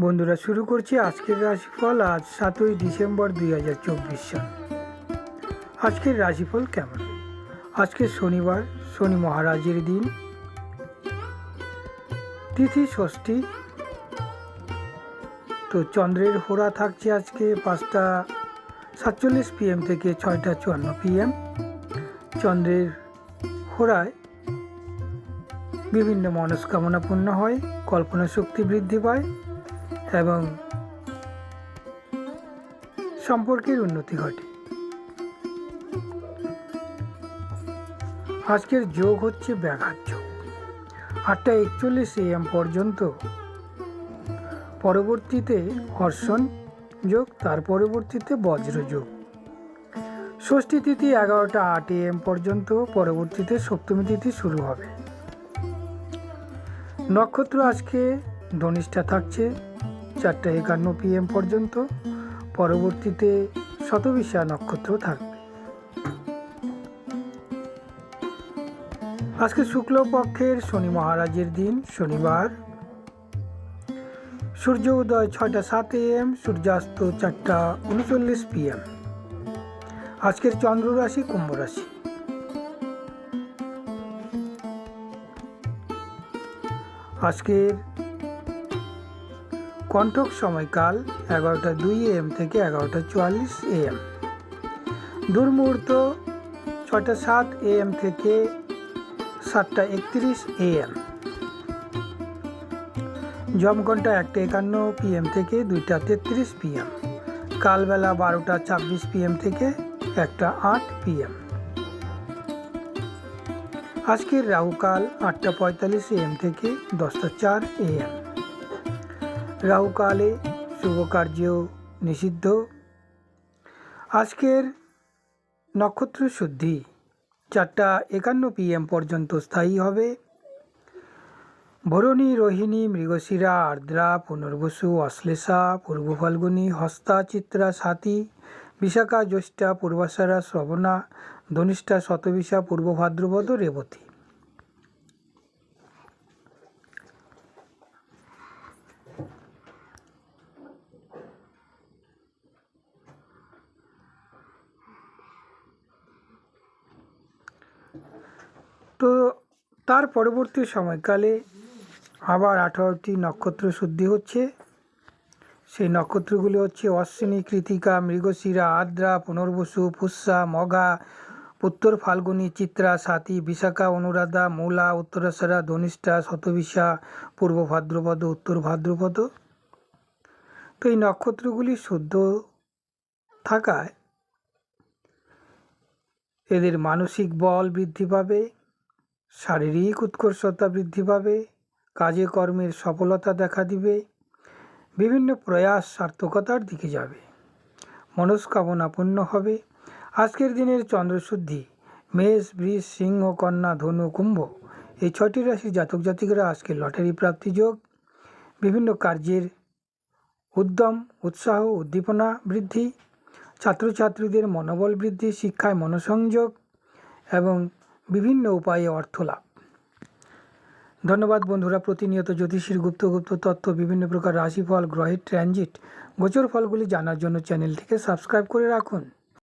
বন্ধুরা, শুরু করছি আজকের রাশিফল। আজ 7ই ডিসেম্বর 2024 সাল। আজকের রাশিফল কেমন? আজকে শনিবার, শনি মহারাজের দিন, তিথি ষষ্ঠী। তো চন্দ্রের হোরা থাকছে আজকে 5টা 47 PM থেকে 6টা 54 PM। চন্দ্রের হোরায় বিভিন্ন মনস্কামনা পূর্ণ হয়, কল্পনা শক্তি বৃদ্ধি পায় এবং সম্পর্কের উন্নতি ঘটে। আজকের যোগ হচ্ছে ব্যাঘাত যোগ, 8টা 41 AM পর্যন্ত। পরবর্তীতে হর্ষণ যোগ, তার পরবর্তীতে বজ্র যোগ। ষষ্ঠী তিথি 11টা 8 AM পর্যন্ত, পরবর্তীতে সপ্তমী তিথি শুরু হবে। নক্ষত্র আজকে ধনিষ্ঠা থাকছে 4টা 51 PM পর্যন্ত, পরবর্তীতে শতবিশা নক্ষত্র থাকবে। আজকে শুক্লপক্ষের শনি মহারাজের দিন, শনিবার। সূর্য উদয় 6টা 7 AM, সূর্যাস্ত 4টা 39 PM। আজকের চন্দ্র রাশি কুম্ভ রাশি। আজকের কণ্টক সময়কাল 11টা 2 AM থেকে 11টা 44 AM। দুর্মুহূর্ত 6টা 7 AM থেকে 7টা 31 AM। যমঘণ্টা 1টা 51 PM থেকে 2টা 33 PM। কালবেলা 12টা 26 PM থেকে 1টা 8 PM। আজকের রাহুকাল 8টা 45 AM থেকে 10টা 4 AM। রাহুকালে শুভ কার্য নিষিদ্ধ। আজকের নক্ষত্র শুদ্ধি 4টা 51 PM পর্যন্ত স্থায়ী হবে। ভরণী, রোহিণী, মৃগশিরা, আর্দ্রা, পুনর্বসু, অশ্লেষা, পূর্ব ফাল্গুনী, হস্তা, চিত্রা, স্বাতী, বিশাখা, জ্যৈষ্ঠা, পূর্বাষাঢ়া, শ্রবণা, ধনিষ্ঠা, শতবিশা, পূর্ব ভাদ্রপদ, রেবতী। তো তার পরবর্তী সময়কালে আবার 18টি নক্ষত্র শুদ্ধি হচ্ছে। সেই নক্ষত্রগুলি হচ্ছে অশ্বিনী, কৃতিকা, মৃগশিরা, আর্দ্রা, পুনর্বসু, পুষ্যা, মঘা, উত্তর ফাল্গুনী, চিত্রা, স্বাতী, বিশাখা, অনুরাধা, মূলা, উত্তরাষাঢ়া, ধনিষ্ঠা, শতবিশা, পূর্ব ভাদ্রপদ, উত্তর ভাদ্রপদ। তো এই নক্ষত্রগুলি শুদ্ধ থাকায় এদের মানসিক বল বৃদ্ধি পাবে, শারীরিক উৎকর্ষতা বৃদ্ধি পাবে, কাজে কর্মের সফলতা দেখা দিবে, বিভিন্ন প্রয়াস সার্থকতার দিকে যাবে, মনস্কামনা পূর্ণ হবে। আজকের দিনের চন্দ্রশুদ্ধি মেষ, বৃষ, সিংহ, কন্যা, ধনু, কুম্ভ, এই 6টি রাশির জাতক জাতিকরা আজকে লটারি প্রাপ্তি যোগ, বিভিন্ন কার্যের উদ্যম, উৎসাহ, উদ্দীপনা বৃদ্ধি, ছাত্রছাত্রীদের মনোবল বৃদ্ধি, শিক্ষায় মনোসংযোগ এবং বিভিন্ন উপায়ে অর্থ লাভ। ধন্যবাদ বন্ধুরা। প্রতিনিয়ত জ্যোতিষীর গুপ্ত তথ্য, বিভিন্ন প্রকার রাশিফল, গ্রহের ট্রানজিট, গোচর ফলগুলি জানার জন্য চ্যানেলটিকে সাবস্ক্রাইব করে রাখুন।